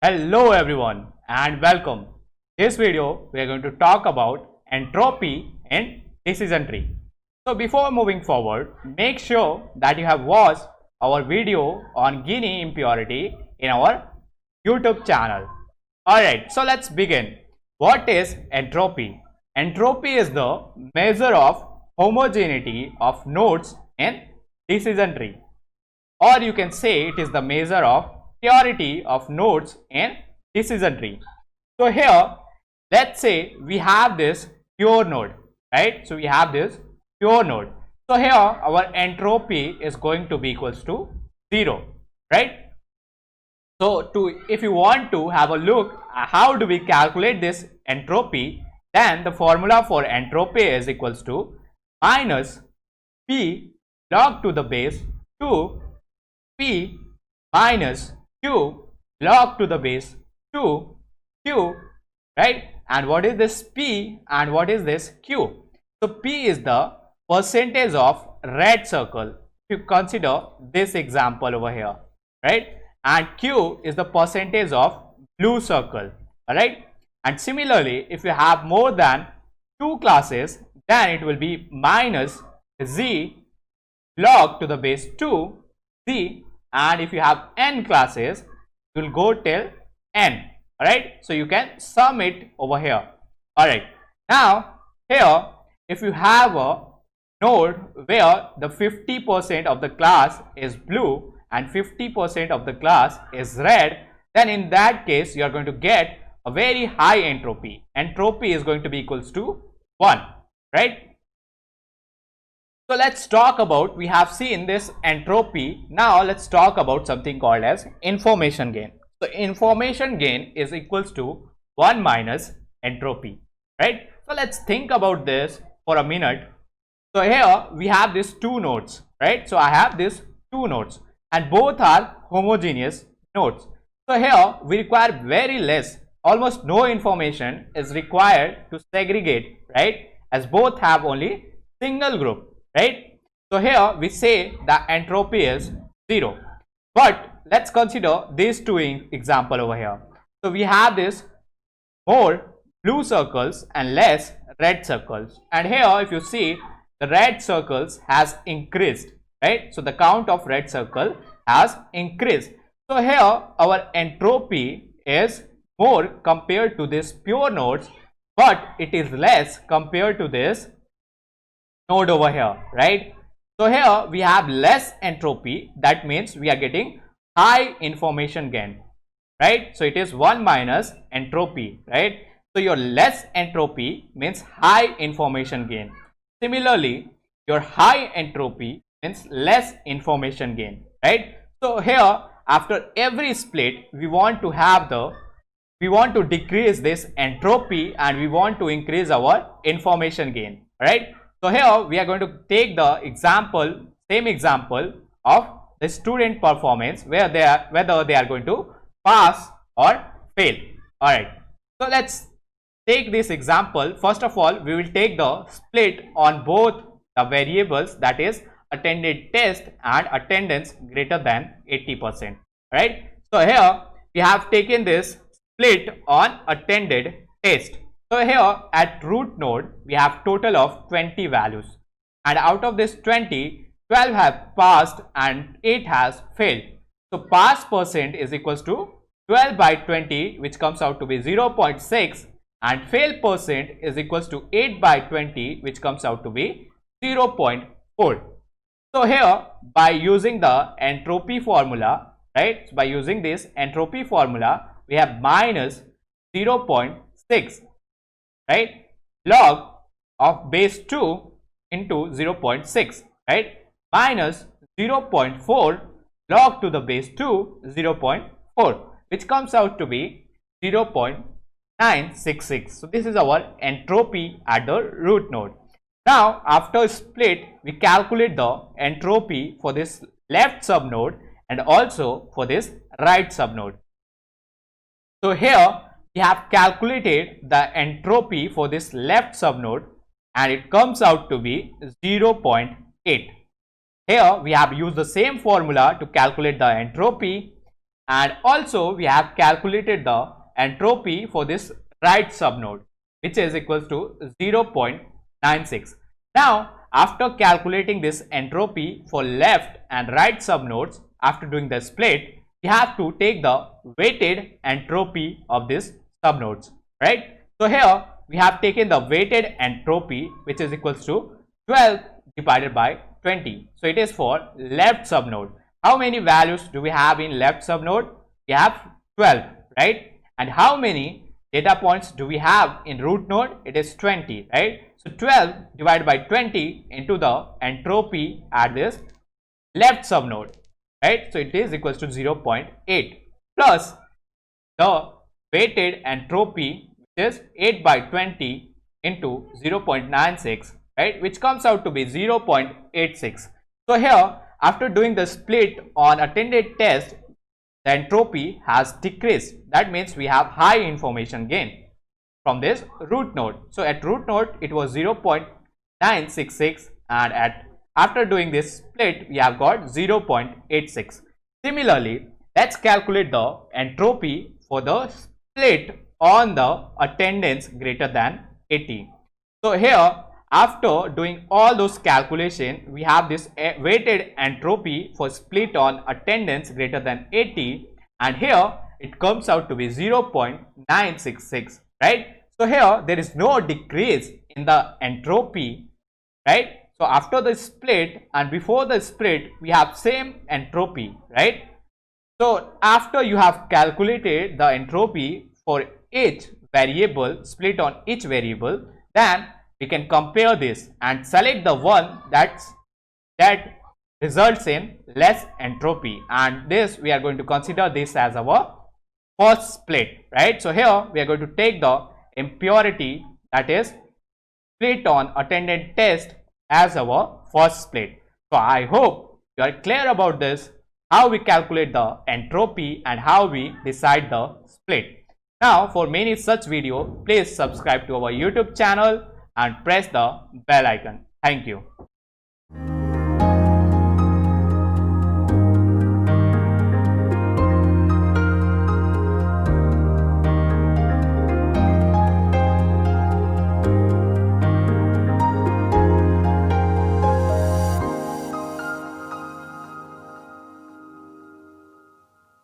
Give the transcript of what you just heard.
Hello everyone and welcome. This video we are going to talk about entropy in decision tree. So before moving forward, make sure that you have watched our video on Gini impurity in our YouTube channel. Alright, so let's begin. What is entropy? Entropy is the measure of homogeneity of nodes in decision tree, or you can say it is the measure of purity of nodes in decision tree. So here let's say we have this pure node, right? So we have this pure node. So here our entropy is going to be equals to 0, right? So if you want to have a look how do we calculate this entropy, then the formula for entropy is equals to minus p log to the base 2 p minus q log to the base 2 q, right? And what is this p and what is this q? So p is the percentage of red circle, if you consider this example over here, right? And q is the percentage of blue circle, all right? And similarly, if you have more than 2 classes, then it will be minus z log to the base 2 z, and if you have n classes, you will go till n, all right? So you can sum it over here, all right? Now here if you have a node where the 50% of the class is blue and 50% of the class is red, then in that case you are going to get a very high entropy. Entropy is going to be equals to 1, right? So let's talk about, we have seen this entropy. Now let's talk about something called as information gain. So information gain is equals to 1 minus entropy, right? So let's think about this for a minute. So here we have these 2 nodes, right? So I have these 2 nodes and both are homogeneous nodes. So here we require very less, almost no information is required to segregate, right? As both have only single group, right? So here we say the entropy is 0. But let's consider these 2 example over here. So we have this more blue circles and less red circles, and here if you see the red circles has increased, right? So the count of red circle has increased. So here our entropy is more compared to this pure nodes, but it is less compared to this node over here, right? So here we have less entropy, that means we are getting high information gain, right? So it is 1 minus entropy, right? So your less entropy means high information gain. Similarly, your high entropy means less information gain, right? So here after every split we want to decrease this entropy and we want to increase our information gain, right? So here we are going to take the example, same example of the student performance where whether they are going to pass or fail. All right, so let's take this example. First of all, we will take the split on both the variables, that is attended test and attendance greater than 80%, right? So here we have taken this split on attended test. So here at root node we have total of 20 values, and out of this 20, 12 have passed and 8 has failed. So pass percent is equals to 12 by 20, which comes out to be 0.6, and fail percent is equals to 8 by 20, which comes out to be 0.4. So here by using the entropy formula, right, so by using this entropy formula we have minus 0.6, right, log of base 2 into 0.6, right, minus 0.4 log to the base 2 0.4, which comes out to be 0.966. So this is our entropy at the root node. Now after split we calculate the entropy for this left subnode and also for this right subnode. So here we have calculated the entropy for this left subnode and it comes out to be 0.8. Here we have used the same formula to calculate the entropy and also we have calculated the entropy for this right subnode, which is equals to 0.96. Now, after calculating this entropy for left and right subnodes, after doing the split, we have to take the weighted entropy of this subnodes, right? So here we have taken the weighted entropy, which is equals to 12 divided by 20. So it is for left subnode. How many values do we have in left subnode? We have 12, right? And how many data points do we have in root node? It is 20, right? So 12 divided by 20 into the entropy at this left subnode, right? So it is equals to 0.8 plus the weighted entropy, which is 8 by 20 into 0.96, right, which comes out to be 0.86. So here, after doing the split on attended test, the entropy has decreased. That means we have high information gain from this root node. So at root node it was 0.966, and after doing this split we have got 0.86. Similarly, let's calculate the entropy for the split on the attendance greater than 80. So here, after doing all those calculations, we have this weighted entropy for split on attendance greater than 80, and here it comes out to be 0.966, right? So here there is no decrease in the entropy, right? So after the split and before the split, we have same entropy, right? So after you have calculated the entropy for each variable, split on each variable, then we can compare this and select the one that results in less entropy, and this we are going to consider this as our first split, right? So here we are going to take the impurity, that is split on attended test, as our first split. So I hope you are clear about this, how we calculate the entropy and how we decide the split. Now for many such video, please subscribe to our YouTube channel and press the bell icon. Thank you.